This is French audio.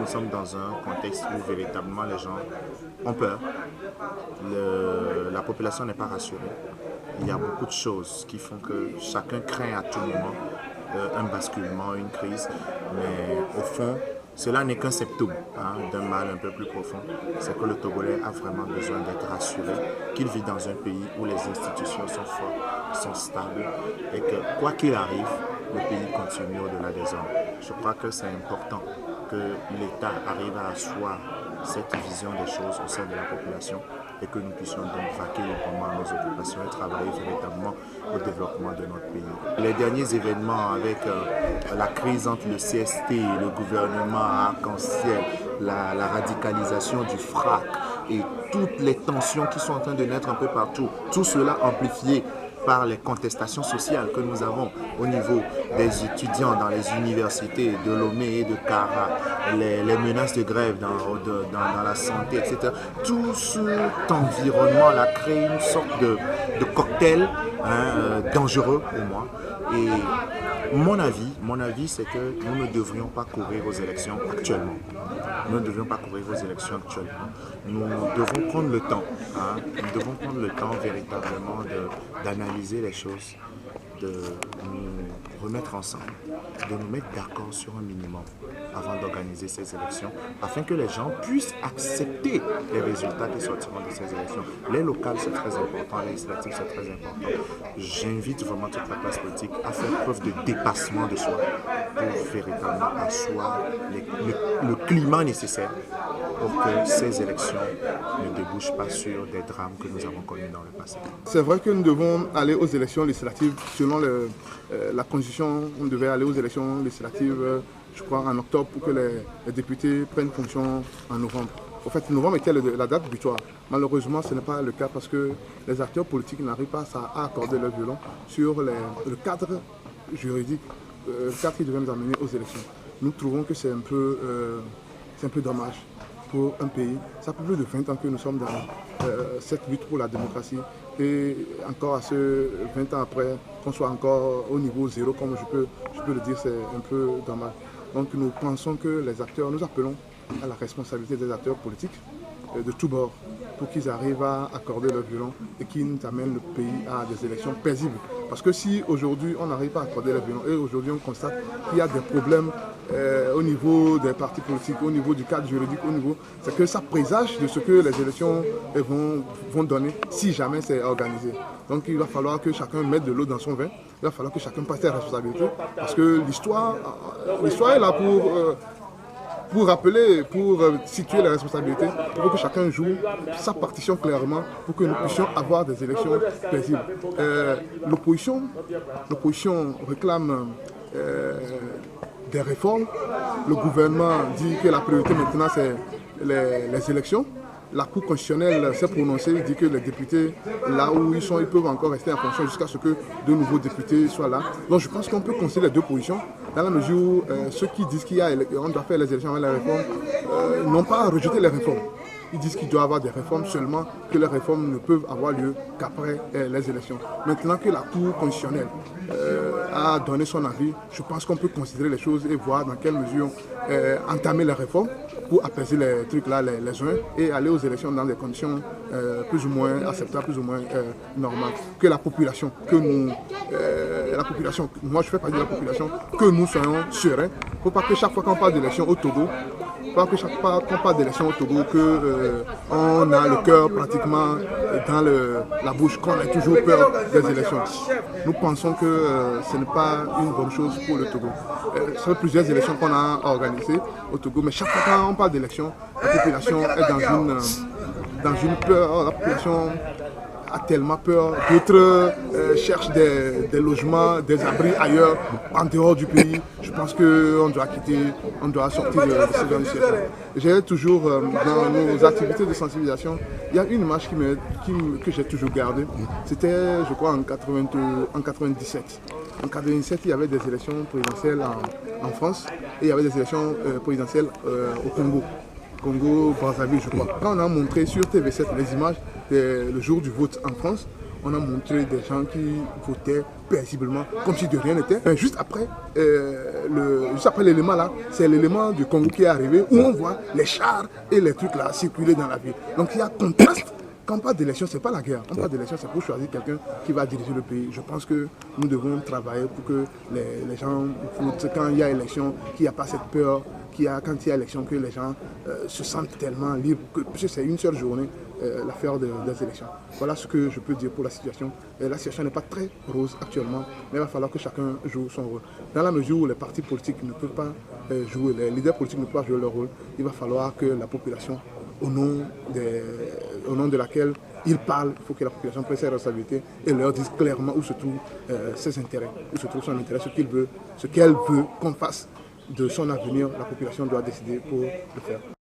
sommes dans un contexte où véritablement les gens ont peur. La population n'est pas rassurée. Il y a beaucoup de choses qui font que chacun craint à tout moment un basculement, une crise. Mais au fond, cela n'est qu'un symptôme d'un mal un peu plus profond. C'est que le Togolais a vraiment besoin d'être rassuré, qu'il vit dans un pays où les institutions sont fortes, sont stables et que quoi qu'il arrive, le pays continue au-delà des hommes. Je crois que c'est important que l'État arrive à asseoir cette vision des choses au sein de la population et que nous puissions donc vaquer librement à nos occupations et travailler véritablement au développement de notre pays. Les derniers événements avec la crise entre le CST, le gouvernement arc-en-ciel, la radicalisation du FRAC et toutes les tensions qui sont en train de naître un peu partout, tout cela amplifié par les contestations sociales que nous avons au niveau des étudiants dans les universités de Lomé et de Kara, les menaces de grève dans la santé, etc. Tout cet environnement-là crée une sorte de cocktail dangereux pour moi. Et mon avis, c'est que nous ne devrions pas courir aux élections actuellement. Nous ne devrions pas courir aux élections actuellement. Nous devons prendre le temps. Nous devons prendre le temps véritablement d'analyser les choses, de nous remettre ensemble, de nous mettre d'accord sur un minimum avant d'organiser ces élections, afin que les gens puissent accepter les résultats qui sortiront de ces élections. Les locales, c'est très important, les législatives, c'est très important. J'invite vraiment toute la classe politique à faire preuve de dépassement de soi pour véritablement asseoir le climat nécessaire pour que ces élections ne débouchent pas sur des drames que nous avons connus dans le passé. C'est vrai que nous devons aller aux élections législatives selon la Constitution. On devait aller aux élections législatives, je crois, en octobre pour que les députés prennent fonction en novembre. En fait, novembre était la date butoir. Malheureusement, ce n'est pas le cas parce que les acteurs politiques n'arrivent pas à accorder leur violon sur le cadre juridique, le cadre qui devait nous amener aux élections. Nous trouvons que c'est un peu dommage pour un pays. Ça fait plus de 20 ans que nous sommes dans cette lutte pour la démocratie et encore à ce 20 ans après, qu'on soit encore au niveau zéro, comme je peux le dire, c'est un peu dommage. Donc nous pensons que les acteurs, nous appelons à la responsabilité des acteurs politiques de tous bords pour qu'ils arrivent à accorder leur violon et qu'ils nous amènent le pays à des élections paisibles. Parce que si aujourd'hui on n'arrive pas à accorder leur violon et aujourd'hui on constate qu'il y a des problèmes au niveau des partis politiques, au niveau du cadre juridique, c'est que ça présage de ce que les élections vont donner si jamais c'est organisé. Donc il va falloir que chacun mette de l'eau dans son vin, il va falloir que chacun passe ses responsabilités parce que l'histoire est là pour rappeler, pour situer les responsabilités, pour que chacun joue sa partition clairement, pour que nous puissions avoir des élections paisibles. L'opposition réclame des réformes. Le gouvernement dit que la priorité maintenant c'est les élections. La Cour constitutionnelle s'est prononcée, dit que les députés, là où ils sont, ils peuvent encore rester en fonction jusqu'à ce que de nouveaux députés soient là. Donc je pense qu'on peut considérer les deux positions, dans la mesure où ceux qui disent qu'on doit faire les élections avec les réformes n'ont pas rejeté les réformes. Ils disent qu'il doit y avoir des réformes seulement, que les réformes ne peuvent avoir lieu qu'après les élections. Maintenant que la Cour constitutionnelle a donné son avis, je pense qu'on peut considérer les choses et voir dans quelle mesure entamer les réformes pour apaiser les trucs là, les uns, et aller aux élections dans des conditions plus ou moins acceptables, plus ou moins normales. Que la population, moi je fais partie de la population, que nous soyons sereins. Il ne faut pas que chaque fois qu'on parle d'élection au Togo, qu'on parle d'élection au Togo, qu'on a le cœur pratiquement dans la bouche, qu'on a toujours peur des élections. Nous pensons que ce n'est pas une bonne chose pour le Togo. Ce sont plusieurs élections qu'on a organisées au Togo, mais chaque fois qu'on parle d'élections, la population est dans une peur, la population a tellement peur, d'autres cherchent des logements, des abris ailleurs, en dehors du pays. Je pense qu'on doit sortir de ce genre de situation. J'ai toujours, dans nos activités de sensibilisation, il y a une image que j'ai toujours gardée. C'était, je crois, en 97. En 1997, il y avait des élections présidentielles en France et il y avait des élections présidentielles au Congo, Brazzaville, je crois. Quand on a montré sur TV7 les images le jour du vote en France, on a montré des gens qui votaient paisiblement, comme si de rien n'était. Juste après l'élément là, c'est l'élément du Congo qui est arrivé, où on voit les chars et les trucs là circuler dans la ville. Donc il y a contraste. Quand on parle d'élection, ce n'est pas la guerre. Quand on parle d'élection, c'est pour choisir quelqu'un qui va diriger le pays. Je pense que nous devons travailler pour que les gens votent quand il y a élection, qu'il n'y a pas cette peur, quand il y a élection, que les gens se sentent tellement libres, parce que c'est une seule journée, l'affaire des élections. Voilà ce que je peux dire pour la situation. La situation n'est pas très rose actuellement, mais il va falloir que chacun joue son rôle. Dans la mesure où les partis politiques ne peuvent pas jouer, les leaders politiques ne peuvent pas jouer leur rôle, il va falloir que la population, au nom de laquelle ils parlent, il faut que la population prenne ses responsabilités et leur dise clairement où se trouvent ses intérêts, où se trouve son intérêt, ce qu'elle veut qu'on fasse de son avenir. La population doit décider pour le faire.